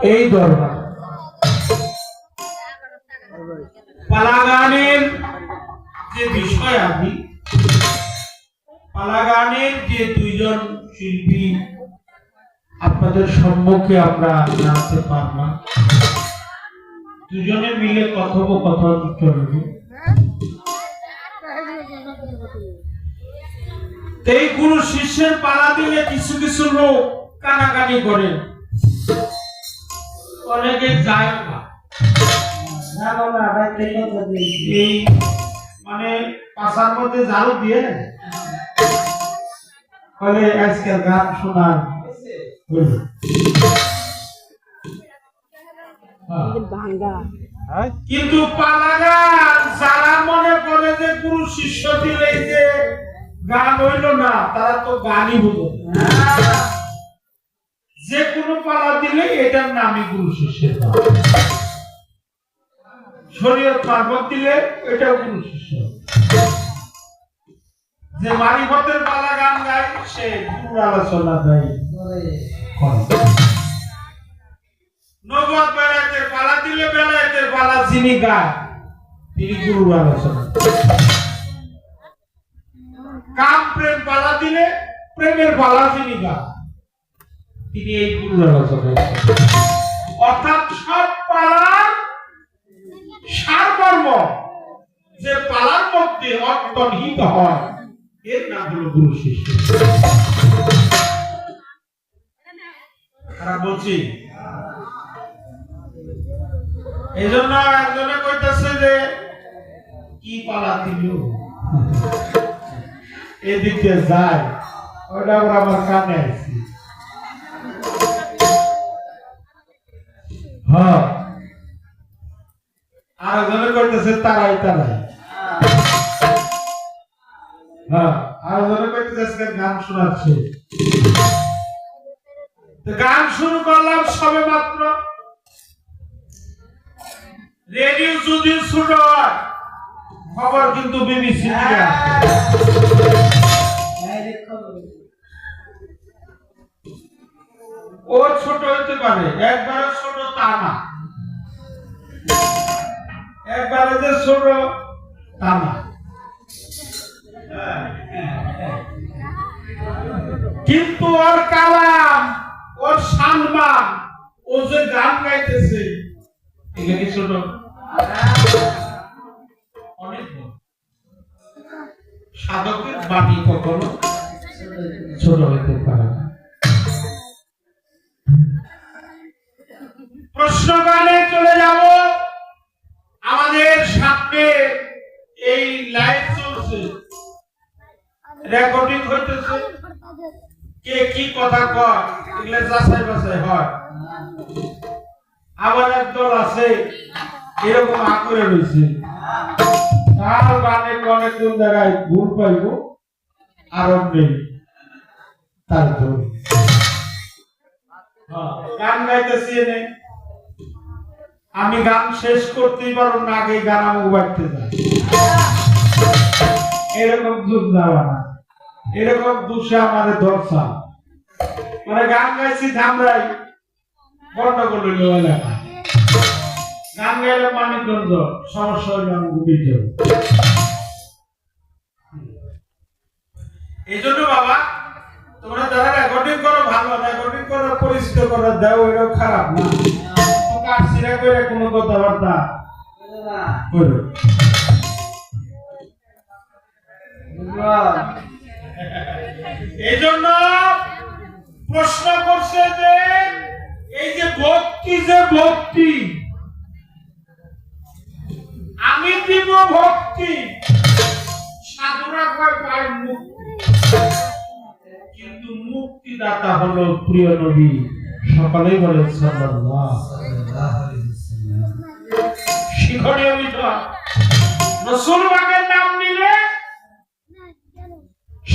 এই দরবার পালা গানের যে বিষয় আদি, পালা গানের যে দুইজন শিল্পী আপনাদের সম্মুখে আমরা জানতে পারলাম, দুজনে মিলে কথোপকথন চলবে। এই গুরু শিষ্যের পালা দিলে কিছু কিছু লোক কানাকানি করে, অনেকে যায় না। এই মানে পাশার মধ্যে ঝাড়ু দিয়ে বলে আজকাল গান শোনার, কিন্তু পালা গান যারা মনে করে যে গুরু শিষ্য দিলে যে গান হইল না, তারা তো গানই বুঝে। যে কোনো পালা দিলে এটার নামই গুরু শিষ্যের গান। শরীয়ত মারফত দিলে এটাও গুরু শিষ্য। যে মারিফতের পালা গান গায় সে গুরুর আলোচনা দেয়। নবুয়ত বেলায়েতের পালা দিলে বেলায়েতের পালা যিনি গায় তিনি গুরুর আলোচনা। কাম প্রেম পালা দিলে প্রেমের পালা যিনি গায় তিনি এই গুরুর আলোচনা। অর্থাৎ সব পালার সারমর্ম যে পালার মধ্যে অন্তর্নিহিত হয় এর নাম হলো গুরু শিষ্য। খারাপ বলছি? এই জন্য একজনে কইতেছে যে কি পালা দিল, এদিকে যায়, ওটা আমার কানে আসছে। হ্যাঁ, আর একজনে কইতেছে তারাই তারাই। হ্যাঁ, আর একজনে কইতেছে গান শোনাচ্ছে। গান শুরু করলাম সবে মাত্র। রেডিও যদি ছোট হয়, খবর কিন্তু বিবিসি দিয়ে আসে। ও ছোট হইতে পারে, একবারে ছোট তা না, একবারে যে ছোট তা না। কিন্তু ওর কালাম, ওর সম্মান, ও যে গান গাইতেছে এখানে ছোট অনেক সাধকের বাণী কখনো ছোট হইতে পারে না। প্রশ্ন গানে চলে যাব। আমাদের সামনে এই লাইভ চলছে, রেকর্ডিং হইতেছে, কে কি কথা কয় এগুলো যাচাই বাছাই হয়। আবার একদল আছে এরকম আকুরে রয়েছে, তার গানে অনেক কোন জায়গায় ভুল পাইব আর নেই তার ধরে গান গাইতেছি এনে আমি গান শেষ করতেই পারবো না, আগে গান আমাকে বাড়তে যায়। এরকম যুগ যাওয়া না, এরকম দুষে আমাদের দর্শা মানে গান গাইছি ধামরাই গন্ডগোল হইল এলাকা, গান গাইলে মানিকগঞ্জ সমস্যা হইল আমাকে বিজয়। এই জন্য বাবা তোমরা যারা রেকর্ডিং করো ভালো, রেকর্ডিং করো পরিচিত করো দাও, এটাও খারাপ না। কাটছিরা করে কোনো কথাবার্তা করো। এই জন্য প্রশ্ন করছে যে এই যে ভক্তি, যে ভক্তি আমি দিব ভক্তি, সাধুরা কয় পায় মুক্তি, কিন্তু মুক্তিদাতা হলো প্রিয় নবী। সকলেই বলেন সাল্লাল্লাহু আলাইহি ওয়াসাল্লাম। শিক্ষণীয় বিষয়, রাসূল পাকের নাম নিলে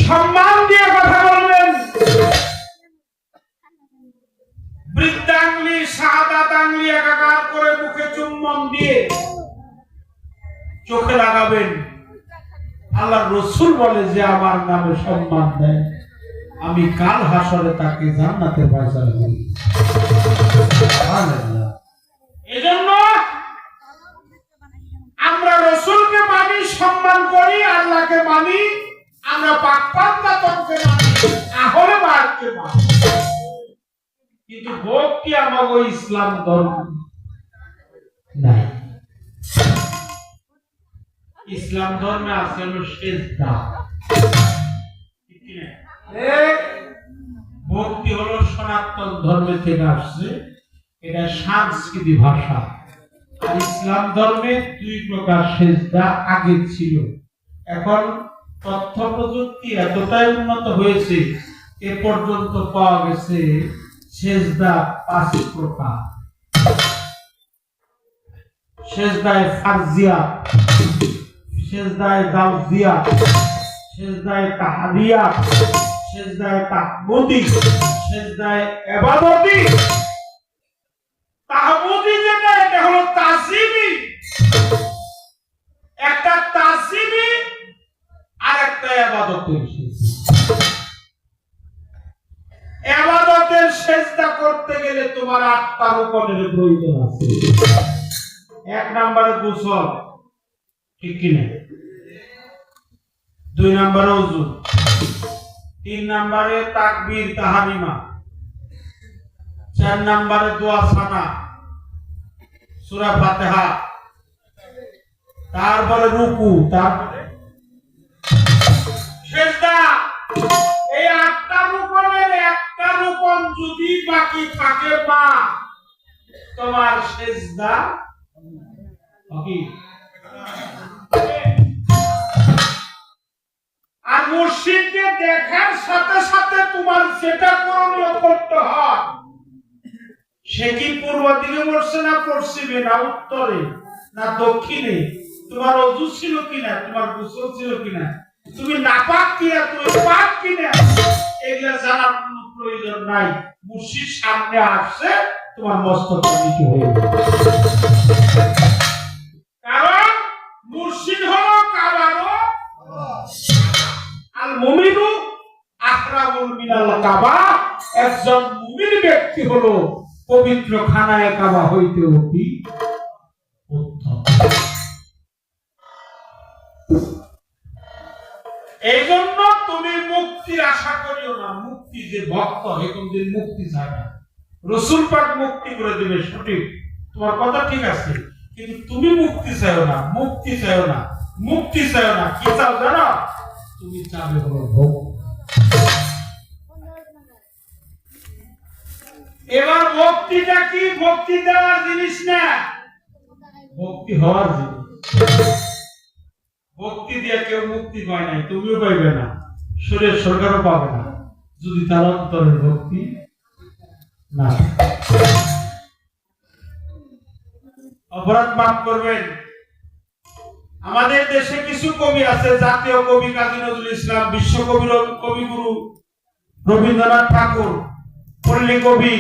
সম্মান দিয়ে কথা বলবেন। বৃদ্ধাঙ্গুলি শাহাদাত আঙ্গুলি একাকার করে মুখে চুম্বন দিয়ে চোখে লাগাবেন। আল্লাহর রাসূল বলে যে আমার নামে সম্মান দেয়, আমি কাল হাসরে তাকে জান্নাতের ফয়সালা করি। সুবহানাল্লাহ। এজন্য আমরা রাসূলকে মানি, সম্মান করি, আল্লাহকে মানি, আমরা পাক পাঞ্জাতনকে মানি, আহলে বায়াতকে মানি। কিন্তু ভক্তি আমাগো ইসলাম ধর্ম নাই। ইসলাম ধর্মে আছে হলো সেজদা। ভক্তি হলো সনাতন ধর্মে থেকে আসছে, এটা সংস্কৃতি ভাষা। আর ইসলাম ধর্মে দুই প্রকার সেজদা আগে ছিল। এখন তথ্য প্রযুক্তি এতটাই উন্নত হয়েছে, এ পর্যন্ত পাওয়া গেছে সেজদা 5 প্রকার। সেজদায়ে ফারজিয়া, সেজদায়ে দাওজিয়া, সেজদায়ে তাহরিয়া, সেজদায়ে তাহমুদি, সেজদায়ে ইবাদতি। তাহমুদি যেটা, এটা হলো তাসবিহ, একটা তাসবিহ আর একটা ইবাদতের সেজদা। ইবাদতের সেজদা করতে গেলে তোমার 8টা রুকনের প্রয়োজন আছে। 1 নম্বরে গোসল, ঠিক কি না? 2 নম্বরে ওযু, 3 নম্বরে তাকবীর তাহরিমা, 4 নম্বরে দোয়া সানা, সূরা ফাতিহা, তারপরে রুকু, তারপরে সেজদা। এই 8টা রুকনের একটা রুকন যদি বাকি থাকে মা, তোমার সেজদা কি? আর মুর্শিদকে দেখার সাথে সাথে তোমার যেটা করণীয় করতে হয়, সে কি পূর্ব দিকে বসছে না পশ্চিমে, না উত্তরে, না দক্ষিণে, তোমার ওযু ছিল কিনা, তোমার গোসল ছিল কিনা, তুমি নাপাক কিনা, তুমি পাক কিনা, এগুলা জানার কোনো প্রয়োজন নাই। মুর্শিদ সামনে আসছে, তোমার মস্তক নিচু হয়ে যাবে। কারণ মুর্শিদ হলো কাবারও আল মুমিনু আকরাবুল মিনাল কাবা। একজন মুমিন ব্যক্তি হলো পবিত্র খানায়ে কাবা হইতে অতি উত্তম। এইজন্য তুমি মুক্তির আশা করিও না। মুক্তি যে ভক্ত, এরকম দিন মুক্তি চায় না। রাসূল পাক মুক্তি করে দিবে, সঠিক, তোমার কথা ঠিক আছে, কিন্তু তুমি মুক্তি চাইও না, মুক্তি চাইও না, মুক্তি চাইও না। কি চাও জানো? তুমি চাবে হলো ভোগ। এবার ভক্তিটা কি? ভক্তি দেওয়ার জিনিস না, ভক্তি হওয়ার জিনিস। ভক্তি দিয়ে কেউ মুক্তি পায় নাই, তুমিও পাইবে না, শরীর সরকারও পাবে না, যদি তার অন্তরের ভক্তি না। অপরাধ মাফ করবেন। আমাদের দেশে কিছু কবি আছে, জাতীয় কবি কাজী নজরুল ইসলাম, বিশ্বকবি কবিগুরু রবীন্দ্রনাথ ঠাকুর, পল্লী কবি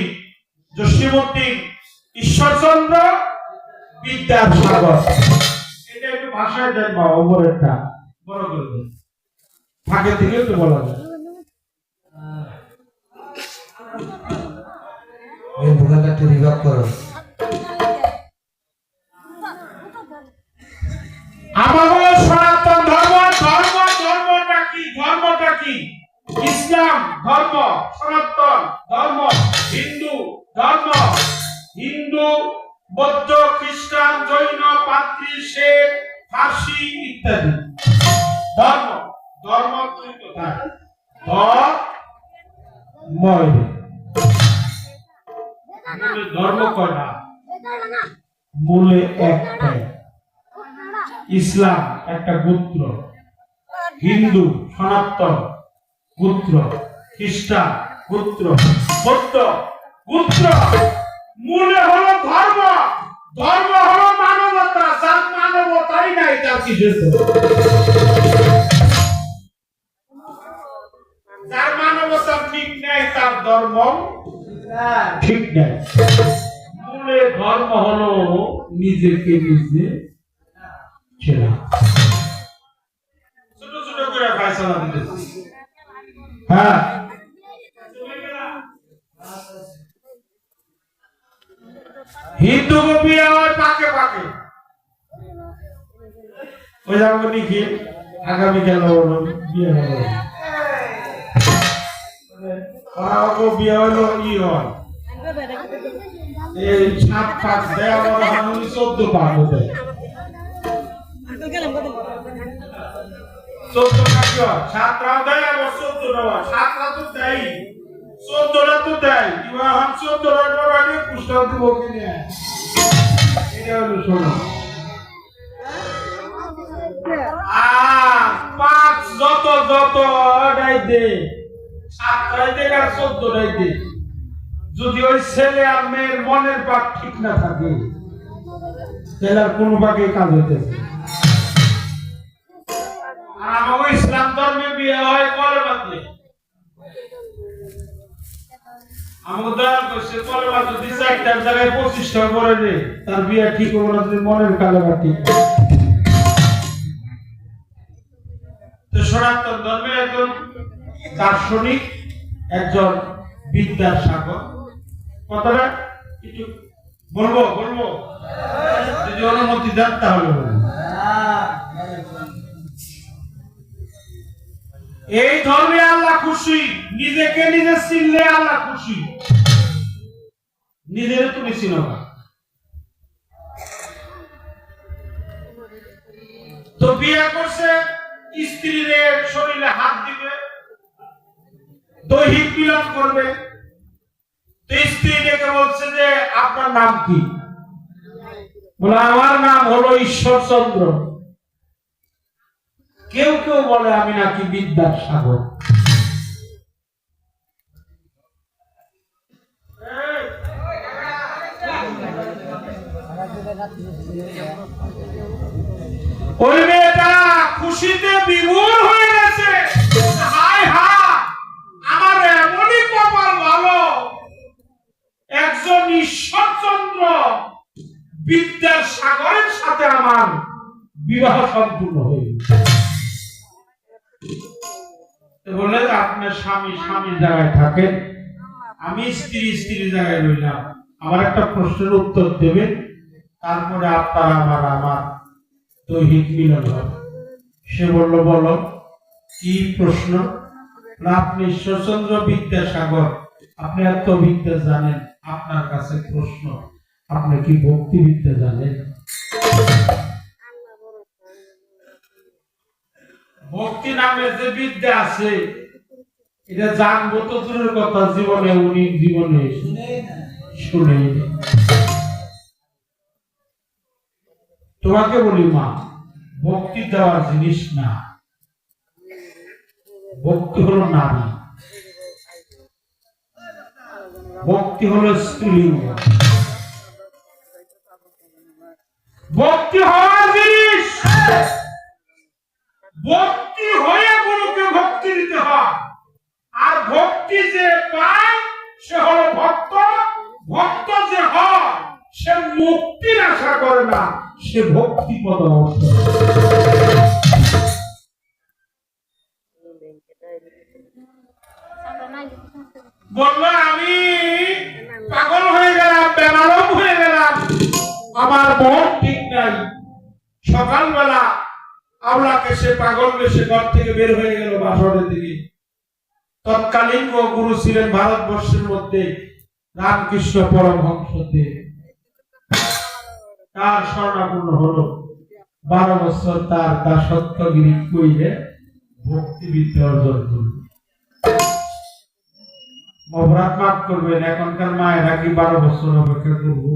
জসীমউদ্দিন, ঈশ্বরচন্দ্র বিদ্যাসাগর। এটা একটু ভাষায় দেন বা ওপরেরটা বড় করে দেন, ফাঁকে থেকে একটু বলা যায়। এই ভূমিকা একটু রিভাব করো। আমাদের সনাতন ধর্ম, ধর্মটা কি? ধর্মটা কি? ইসলাম ধর্ম, সনাতন ধর্ম, হিন্দু ধর্ম, হিন্দু, বৌদ্ধ, খ্রিস্টান, জৈন, পাদ্রী, শেখ, ফার্সি ইত্যাদি ধর্ম। ধর্ম দুই কোথায়? ধর্ম কয়টা? মূলে একটাই। ইসলাম একটা গোত্র, হিন্দু সনাতন গোত্র, খ্রিস্টান গোত্র, বৌদ্ধ গোত্র। মূলে হলো ধর্ম। ধর্ম হলো মানবতা। যার মানবতাই নাই তার কিসের ধর্ম? যার মানবতা ঠিক নাই তার ধর্ম ঠিক নাই। মূলে ধর্ম হলো নিজেকে নিজে চেনা। ছোট ছোট করে ফয়সালা দিতেছি। হ্যাঁ, হিন্দু গো বিয়ে হয় পাকে পাকে। ওই যাবো নাকি আগামীকাল বিয়ে হলো, বিয়ে হলো ই হয় এই 7 পাক দেয়, আবার 14 পাক দেয়। 14 পাক 7টা দেয়, আবার 14টা হয়। 7টা তো দেয়, 14টা তো দেয়। এবার 14টা বাড়ি পুষ্টাও দিব কিনে, এটা হলো শোনো। আর 5 যত যত ডাই দে, 7টাই দে আর 14টাই দে। যদি ওই ছেলে আর মেয়ের মনের পাক ঠিক না থাকে, তাহলে আর কোনো পাকে কাজ হইতেছে। আর আমাদের ইসলাম ধর্মে বিয়ে হয় কলেমা দিয়ে। আমাদের দয়াল করছে কলেমা যদি 4টার জায়গায় 25টা করে দে, তার বিয়ে ঠিক হবে না যদি মনের কালেমা ঠিক। তো সনাতন ধর্মের একজন দার্শনিক, একজন বিদ্যাসাগর, কথাটা একটু বলবো যদি অনুমতি দেন তাহলে বলবো। এই ধর্মে আল্লাহ খুশি, নিজেকে নিজে চিনলে আল্লাহ খুশি, নিজের তুমি চিনো না। তো বিয়ে করছে, স্ত্রীর শরীরে হাত দিবে, দৈহিক মিলন করবে। তো স্ত্রী ডেকে বলছে যে আপনার নাম কি? বলে আমার নাম হলো ঈশ্বরচন্দ্র। কেউ কেউ বলে আমি নাকি বিদ্যাসাগর। ওই মেয়েটা খুশিতে বিভোর হয়ে গেছে। হায় হায়, আমার এমনই কপাল ভালো, একজন ঈশ্বরচন্দ্র বিদ্যাসাগরের সাথে আমার বিবাহ সম্পূর্ণ হয়ে গেছে। বলে আপনার স্বামীর জায়গায় থাকেন, আমি স্ত্রীর জায়গায় রইলাম, আমার একটা প্রশ্নের উত্তর দেবেন, তারপরে আপনার আমার দৈহিক মিলন হবে। সে বলল বলো কি প্রশ্ন? আপনি ঈশ্বরচন্দ্র বিদ্যাসাগর, আপনি এত বিদ্যা জানেন, আপনার কাছে প্রশ্ন, আপনি কি ভক্তি বিদ্যা জানেন? ভক্তি নামে যে বিদ্যা আছে, এটা জানবো তো দূরের কথা, জীবনে উনি জীবনে শুনে। তোমাকে বলি মা, ভক্তি দেওয়ার জিনিস না, ভক্তি হলো নারী, ভক্তি হলো স্ত্রীলিঙ্গ। ভক্তি হওয়ার জিনিস, ভক্তি হয়ে গুরুকে ভক্তি দিতে হয়। আর ভক্তি যে পায় সে হলো ভক্ত, ভক্ত যে হয় সে মুক্তির আশা করে না, সে ভক্তি পদ অর্জন। বললো আমি পাগল হয়ে গেলাম, বেমালুম হয়ে গেলাম, আমার মন ঠিক নাই। সকালবেলা আওলাকে সে পাগল বেশে ঘর থেকে বের হয়ে গেল বাসরের দিকে। তৎকালীন গুরু ছিলেন ভারতবর্ষের মধ্যে রামকৃষ্ণ পরমহংসদেব। তার শরণাপন্ন হলো, 12 বছর তার দাসত্বগিরি কইরে ভক্তিবিদ্যা অর্জন করল। অপরাধ মাফ করবেন, এখনকার মায়েরা কি 12 বছর অপেক্ষা করবো?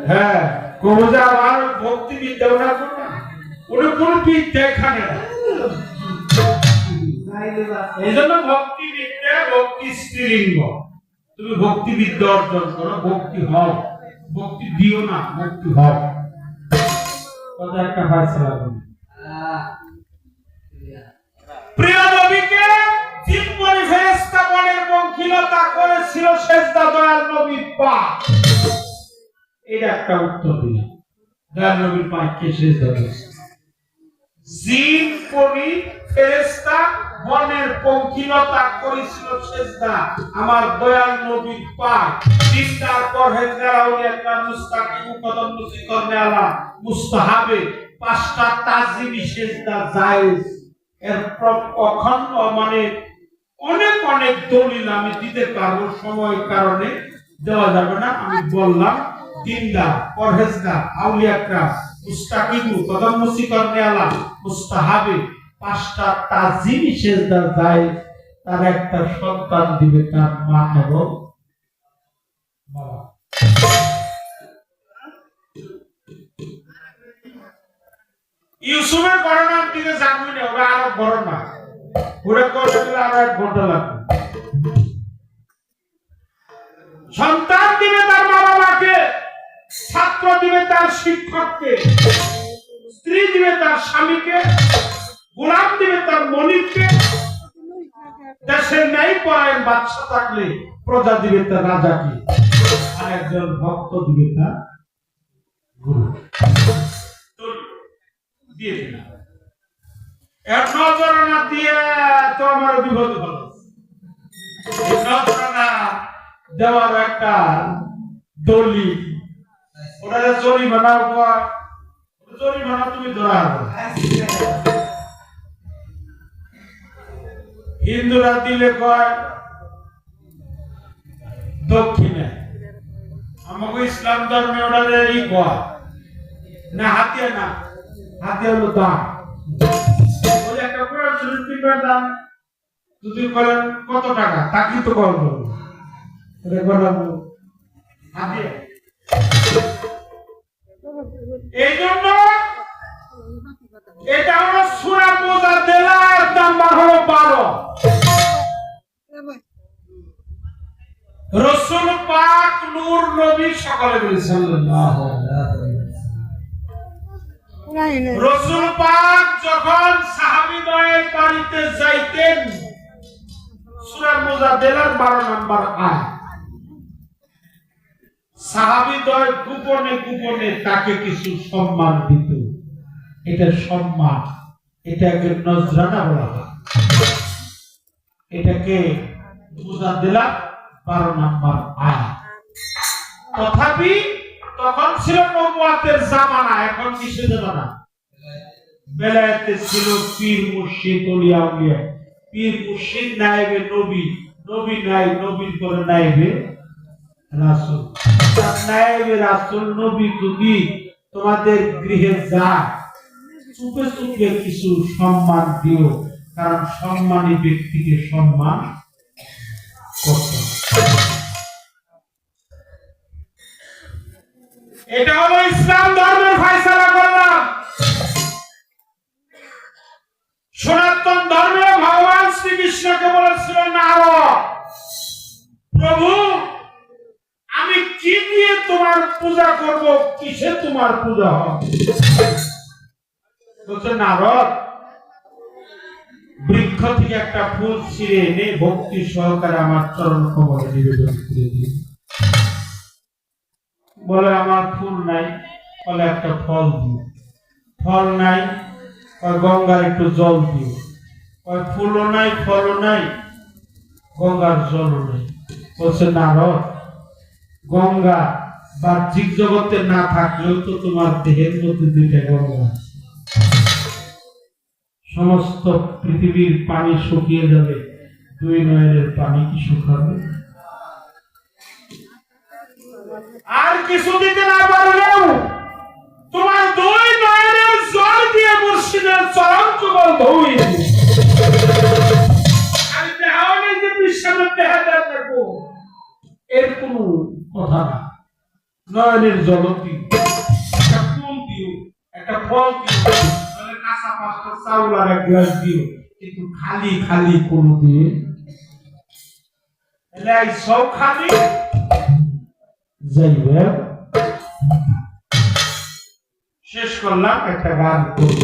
হ্যাঁ, কবজা আমার ভক্তিবিদ্যা ওরা করবে, ওরা কোন বিদ্যা এখানে না। এই জন্য ভক্তিবিদ্যা, ভক্তি স্ত্রীলিঙ্গ। তুমি ভক্তিবিদ্যা অর্জন করো, ভক্তি হও, ভক্তি দিও না, ভক্তি হও। কত একটা ফায়সালা করো। প্রিয় নবীকে জিব্বরি ফেরেশতা মনের বঙ্কিলতা করেছিল সেজদা দয়াল নবীর পা। এটা একটা উত্তর দিলাম, দয়াল নবীর পা কে সেজদা করেছে? জিন পরি ফেরেশতা বনের পঙ্কিলতা করেছিল সেজদা আমার দয়াল নবীর পাক দিনদার পরহেজগার আউলিয়া কেরাম মুস্তাকিম কদম নসি করনে আলা মুস্তাহাবে পাঁচটা তাজিমি সেজদা জায়েজ এর অখণ্ড মানে অনেক অনেক দলিল আমি দিতে পারবো সময়ের কারণে দেওয়া যাবে না আমি বললাম দিনদার পরহেজগার আউলিয়া কেরাম মুস্তাকিম কদম নসি করনে আলা মুস্তাহাবে পাঁচটা তাজিমি সেজদা জায়েজ তার একটা সন্তান দিবে তার মা এবং বাবা ইউসুফের ঘটনার দিকে যাবি না ওরা আরো ঘটনা ওরা করতে গেলে আরো 1 ঘন্টা লাগবে সন্তান দিবে তার মা বাবাকে ছাত্র দিবে তার শিক্ষককে স্ত্রী দিবে তার স্বামীকে গোলাম দিবে তার মনিবকে দেশের ন্যায় পরায়ণ বাদশা থাকলে প্রজা দিবে তার রাজাকে আর একজন ভক্ত দিবে তার গুরু দিয়ে দিলাম এর নজরানা দিয়ে তো আমার বিপদ হলো নজরানা দেওয়ার একটা দলিল ওটা জরিমানা জরিমানা তুমি ধরা হিন্দুরা দিলে কয় দক্ষিণে আমাকে ইসলাম ধর্মে ওটা ই কয় না হাতিয়া না হাতিয়া হলো দান ওই একটা কোরআন শরীফ কিনবে দান যদি বলেন কত টাকা তাকি তো করবো এটা করবো হাতিয়া এই জন্য এটা হলো সূরা মুজাদ্দেলার নাম্বার হলো 12 রাসূল পাক নূর নবী সকলে বলেন সাল্লাল্লাহু আলাইহি রাসূল পাক যখন সাহাবীদের বাড়িতে যাইতেন সূরা মুজাদ্দেলার 12 নাম্বার আয়াত সাহাবীদের গোপনে গোপনে তাকে কিছু সম্মান দিত এটা সম্মান এটাকে নজরানা বলা হয় এটাকে মুজাদ্দেলা 12 নাম্বার আয়াত তথাপি তখন ছিল নবুয়তের জামানা এখন কিসের জামানা বেলায়েতে ছিল পীর মুর্শিদ ওলিয়া উলিয়া পীর মুর্শিদ নায়েবে নবী নবী নাই নবীর পরে নায়েবে রাসূল নায়েবে রাসূল নবী যদি তোমাদের গৃহে যায় চুপে চুপে কিছু সম্মান দিও কারণ সম্মানী ব্যক্তিকে সম্মান করতে এটা হলো ইসলাম ধর্মের ফয়সালা করলাম সনাতন ধর্মে ভগবান শ্রীকৃষ্ণকে বলেছিল নারদ প্রভু আমি কি দিয়ে তোমার পূজা করব কিসে তোমার পূজা হবে বলছে নারদ বৃক্ষ থেকে একটা ফুল ছিঁড়ে এনে ভক্তি সহকারে আমার চরণ কমলে নিবেদন করে দিন বলে আমার ফুল নাই বলে একটা ফল দিও ফল নাই গঙ্গার একটু জল দিও ফুলও নাই ফলও নাই গঙ্গার জলও নাই বলছে নারদ গঙ্গা বাহ্যিক জগতে না থাকলেও তো তোমার দেহের মধ্যে 2টা গঙ্গা সমস্ত পৃথিবীর পানি শুকিয়ে যাবে 2 নয়নের পানি কি শুকাবে আর কিছু দিতে না পারলেও তোমার 2 নয়নের জল দিয়ে মুর্শিদের চরণ যুগল ধুই আমি দেহাওনে যে বিশ্বের দেহাদার দেখো এর কোন কথা না নয়নের জল দিও একটা ফুল দিও একটা ফল দিও তাহলে কাঁচা 5টা চাউল আর 1 গ্লাস দিও কিন্তু খালি খালি কোন দিয়ে এলে এই সব খালি যাইবে শেষ করলাম একটা গান করব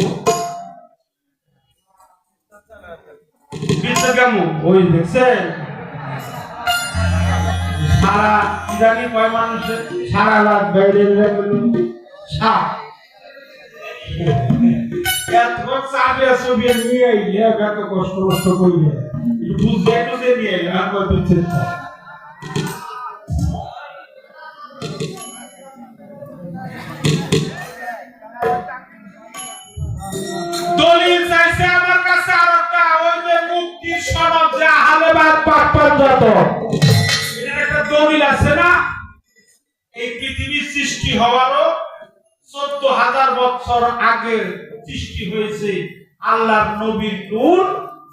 বিদ্যা কেমন ওই দেখছেন সারা ইরানি কয় মানুষের সারা রাত বাইরে সাপ এতক্ষণ চাবিয়া ছবিয়া নিয়ে আইলে এত কষ্ট কষ্ট করিলে একটু বুঝতে একটু যে নিয়ে আইলে আর কত চেষ্টা দলিল চাইছে আমার কাছে আর একটা ওই যে মুক্তির সনদ যা হালেবাদ পাকপান যত এটার একটা দলিল আছে না এই পৃথিবীর সৃষ্টি হওয়ারও 14,000 বছর আগে সৃষ্টি হয়েছে আল্লাহর নবীর নূর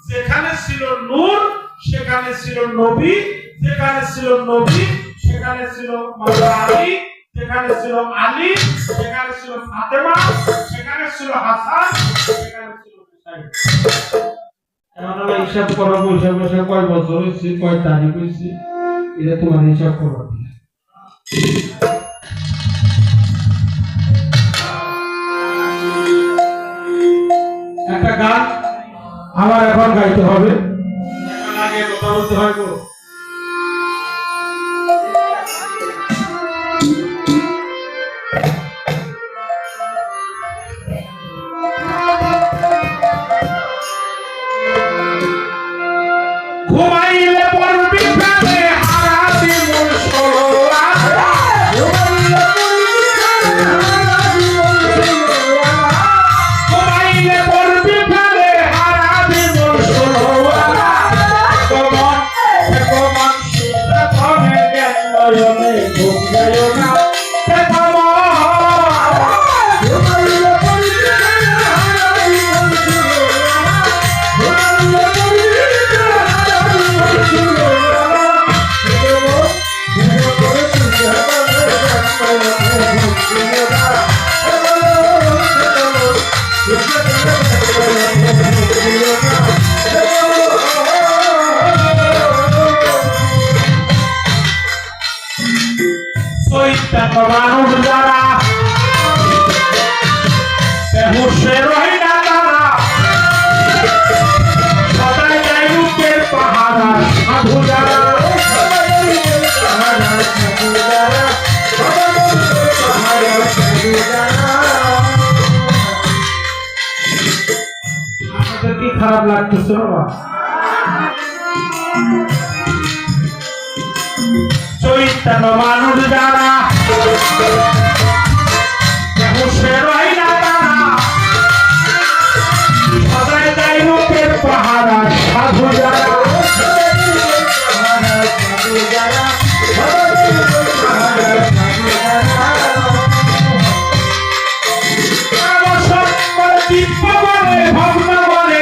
যেখানে ছিল নূর সেখানে ছিল নবী যেখানে ছিল নবী সেখানে ছিল মাওলা আলী সেখানে ছিল আলী সেখানে ছিল ফাতেমা সেখানে ছিল হাসান সেখানে ছিল হুসাইন এখন আমরা হিসাব করা বৈশাখ কয় বছর হয়েছে কয় তারিখ হয়েছে এটা তোমার হিসাব করো একটা গান আমার এখন গাইতে হবে এখন আগে কথা বলতে হয় গো ঘুমাইলে পড়বি প্রাণে হারাবি মন সরোয়া ঘুমাইলে পড়বি প্রাণে হারাবি মন সরোয়া কমন কমন সুতা ধনে জ্ঞান নয়নে ঘুম যায় না মানুষ যারা বেহুশে রই না তারা সবাই যায় রূপের পাহারা সাধু যারা আমাদের কি খারাপ লাগতেছে বাবা চৈতন্য মানুষ যারা বেহুশে রই না তারা সদাই যায় রূপের পাহারা সাধু যারা ভগ্ন বলে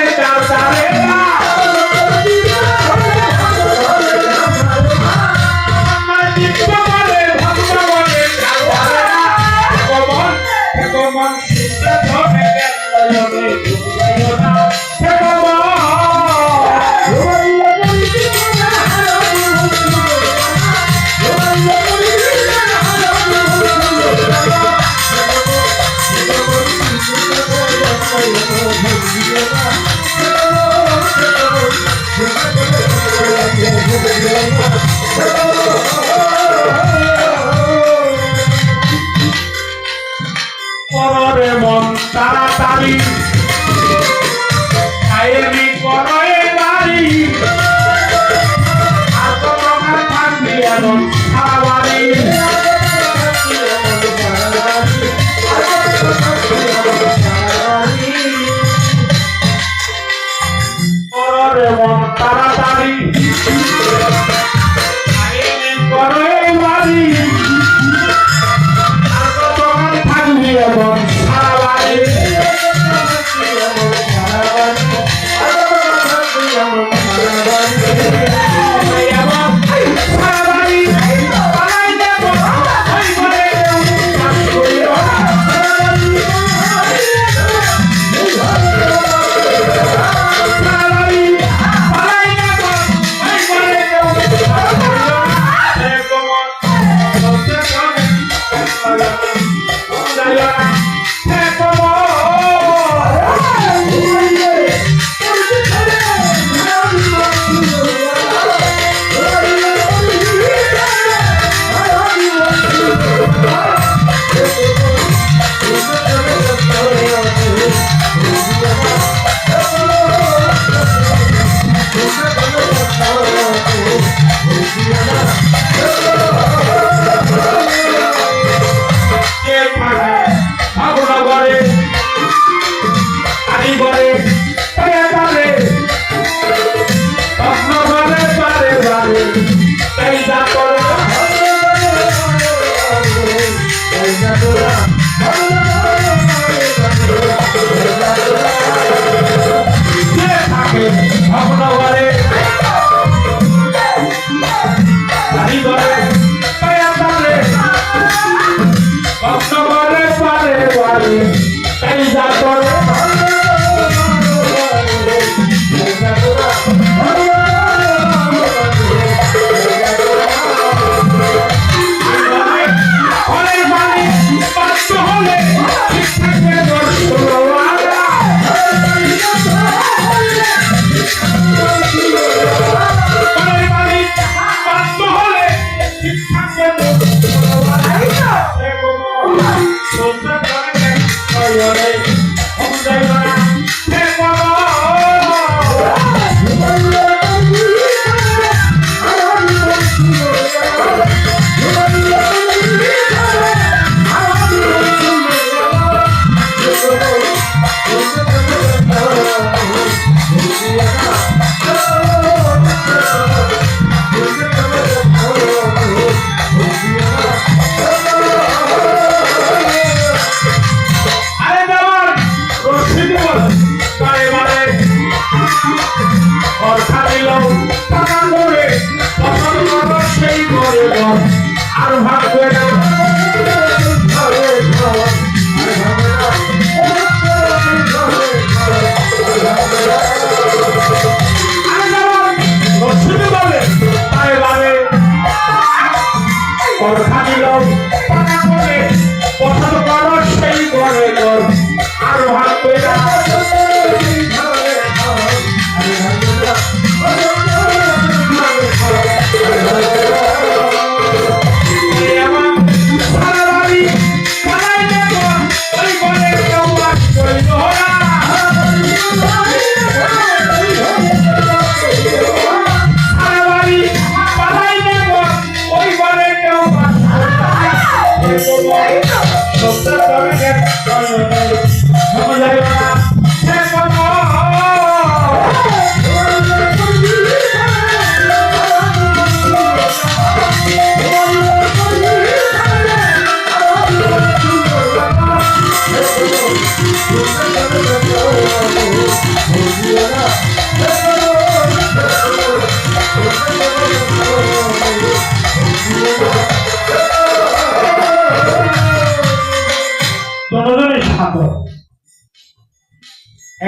দুজনই সাধক,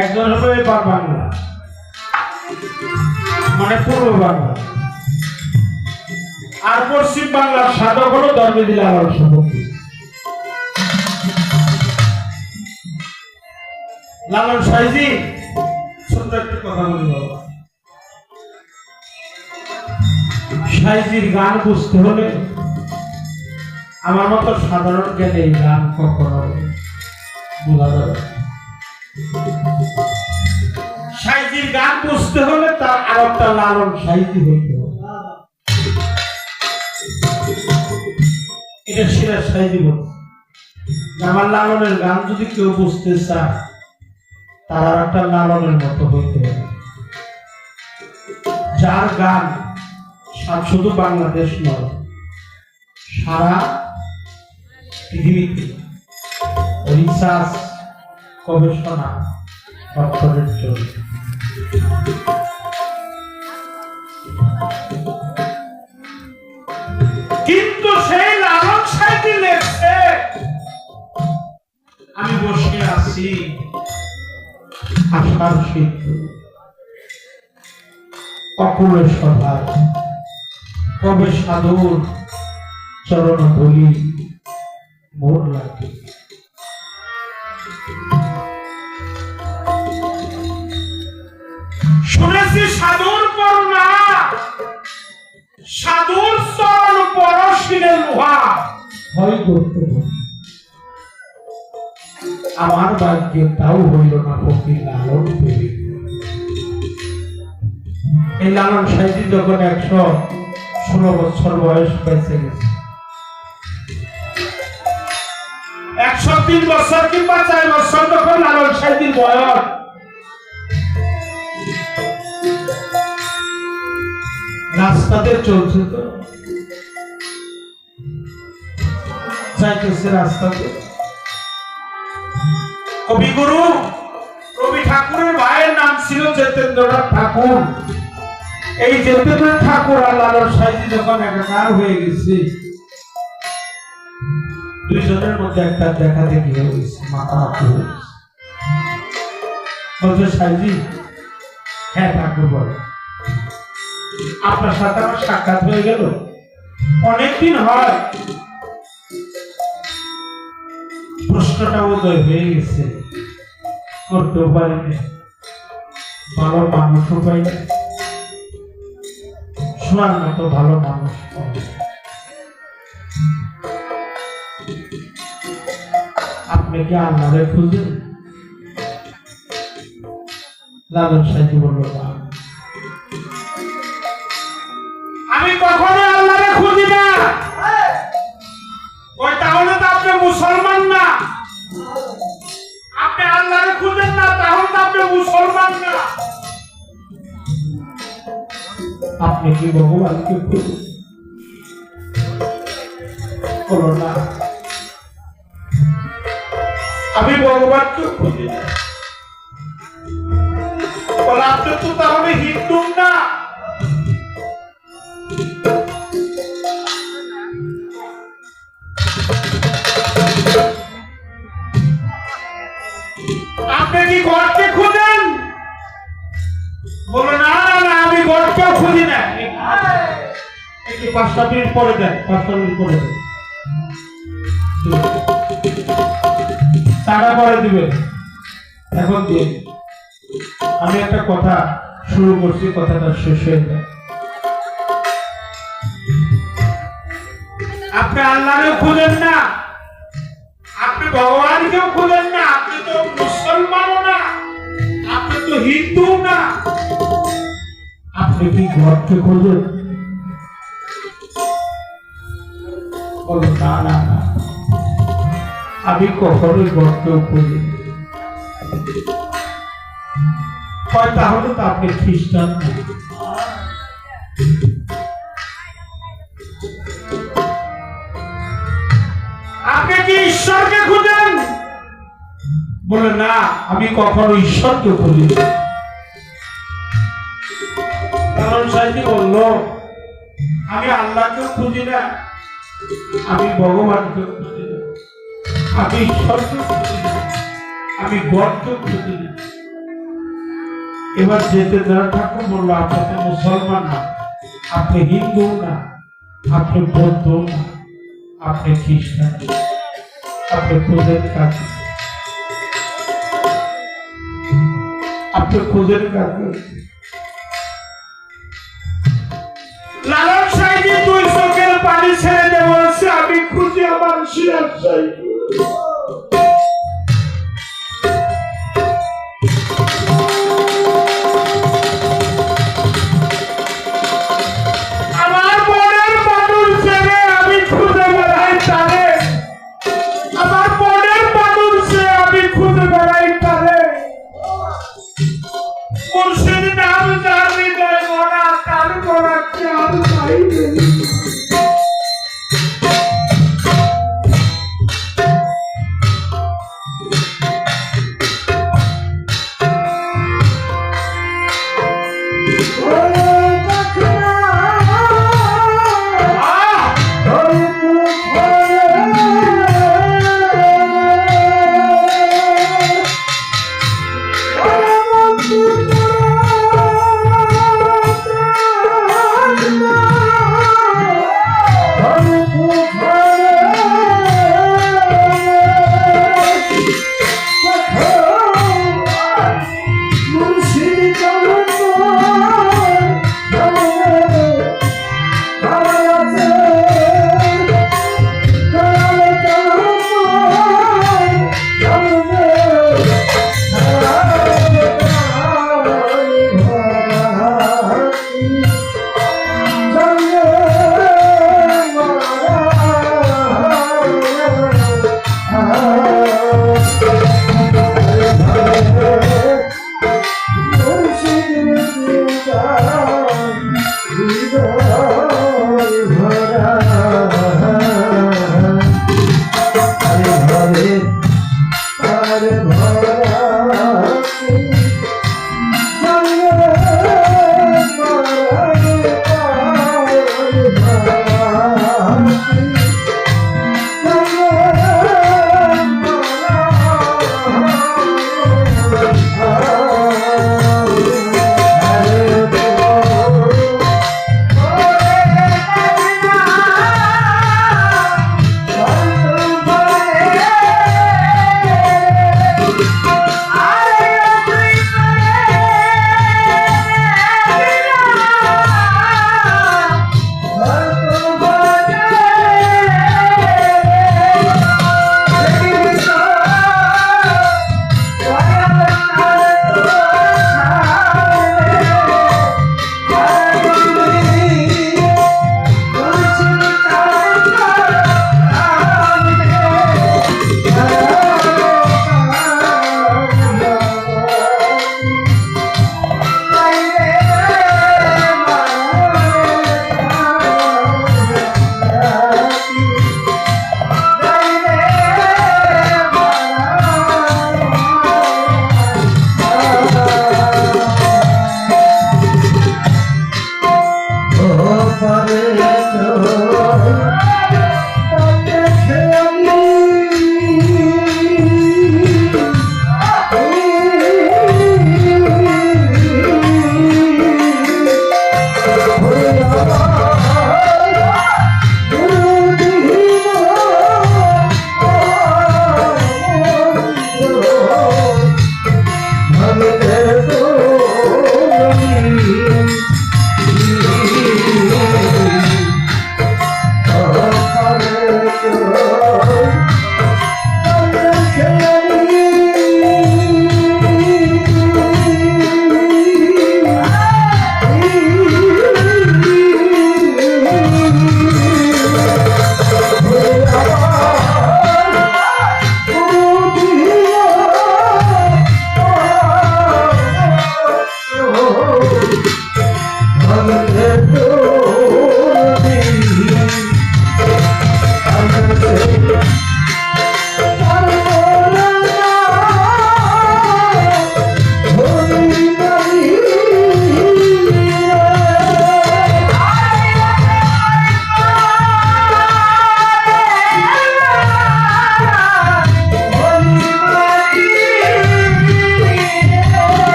একজন হবে এবার বাংলা মানে পূর্ব বাংলা, আর পশ্চিম বাংলার সাধক হলো ধর্মে দিলে আমার সভাপতি লালন সাইজি। ছোট্ট একটু কথা বলি বাবা, সাইজির গান বুঝতে হলে আমার মতো সাধারণ জ্ঞানে এই গান কখনো বোঝা যাবে। সাইজির গান বুঝতে হলে তার আর একটা লালন সাইজি হইতে হবে। এটা সিরাজ সাইজি বলছে, আমার লালনের গান যদি কেউ বুঝতে চায় তার আর একটা লালনের মতো হইতে হবে, যার গান শুধু বাংলাদেশ নয় সারা পৃথিবীতে রিসার্চ গবেষণা ডক্টরেট চলছে। কিন্তু সেই লালন সাইজি লেখছে, আমি বসে আছি আশার সিদ্ধ অকুলে সভায়, কবে সাধুর চরণ ধুলি মোর লাগে। শুনেছি সাধুর করুণা, সাধুর চরণ পরশিলে লোহা হয় করতে। আমার ভাগ্যে তাও হইল না ফকির লালন পেয়ে। এই লালন সাইজি যখন 116 বছর বয়স পেয়েছে গেছে, 103 বছর কিংবা 4 বছর যখন লালন সাইজির বয়স, রাস্তাতে চলছে তো যাইতেছে রাস্তাতে, কবিগুরু রবি ঠাকুরের ভাইয়ের নাম ছিল জিতেন্দ্রনাথ ঠাকুর। এই জিতেন্দ্রনাথ ঠাকুর আর লালন সাইজি যখন একাকার হয়ে গেছে, দুইজনের মধ্যে একটা দেখা দেখি হয়ে গেছে, মাতামাতি হয়ে গেছে। বলছে সাইজি, হ্যাঁ ঠাকুর বলে, আপনার সাথে আমার সাক্ষাৎ হয়ে গেল অনেকদিন হয়, প্রশ্নটা উদয় হয়ে গেছে, করতেও পারিনি, ভালো মানুষও পাই না, শোনার মতো ভালো মানুষ পাই না। আপনি কি আল্লাহরে খুঁজেন? লালন সাইজি বলল, আমি কখনো আল্লাহরে খুঁজি না। ওই তাহলে তো আপনি মুসলমান না। আপনি আল্লাহরে খুঁজেন না, তাহলে তো আপনি মুসলমান না। আপনি কি ভগবানকে খুঁজেন? বলো না, আমি ভগবানকে খুঁজি না। বলে আপনি তো তাহলে হিন্দু না। আপনি কি গডকে খুঁজেন? বলো না না না, আমি গডকেও খুঁজি না। একটু 5 মিনিট পরে দেন, 5 মিনিট পরে দেন, তারা পরে দিবেন, এখন দিন। আমি একটা কথা শুরু করছি, কথাটা শেষ হয়ে যায়। আপনি আল্লাহরে খুঁজেন না, আপনি ভগবানকেও খুঁজেন না, আপনি তো মুসলমানও না, আপনি তো হিন্দু না। আপনি কি গডকে খোঁজেন? বলো না না না, আমি কখনোই গডকেও খুঁজি। তাহলে তো আপনি খ্রিস্টান না। আপনি কি ঈশ্বরকে খুঁজেন? বলে না, আমি কখনো ঈশ্বরকে খুঁজি। কারণ সাইদি বলল আমি আল্লাহকেও খুঁজি না, আমি ভগবানকেও খুঁজি না, আমি ঈশ্বরকেও খুঁজি না, আমি গডকেও খুঁজি না। এবার যেতে দেওয়া ঠাকুর বললো আপনি তো মুসলমান না, আপনি হিন্দু না, আপনি বৌদ্ধ না, আপনি খ্রিস্টান, আপনি খোঁজের কাছে, আপনি খোঁজের কাছে। লালন সাইদি দুই চোখের পানি ছেড়ে দিয়ে বলছে আমি খুঁজি আমার শিয়ার সাইদি। আমার মনের মানুষ ছেড়ে আমি খুঁজে বেড়াই তারে, আমার মনের মানুষ ছেড়ে আমি খুঁজে বেড়াই তারে। মুর্শিদ নাম যার হৃদয় মরা, তার মরা কি আর পাইবে?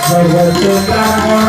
জগৎ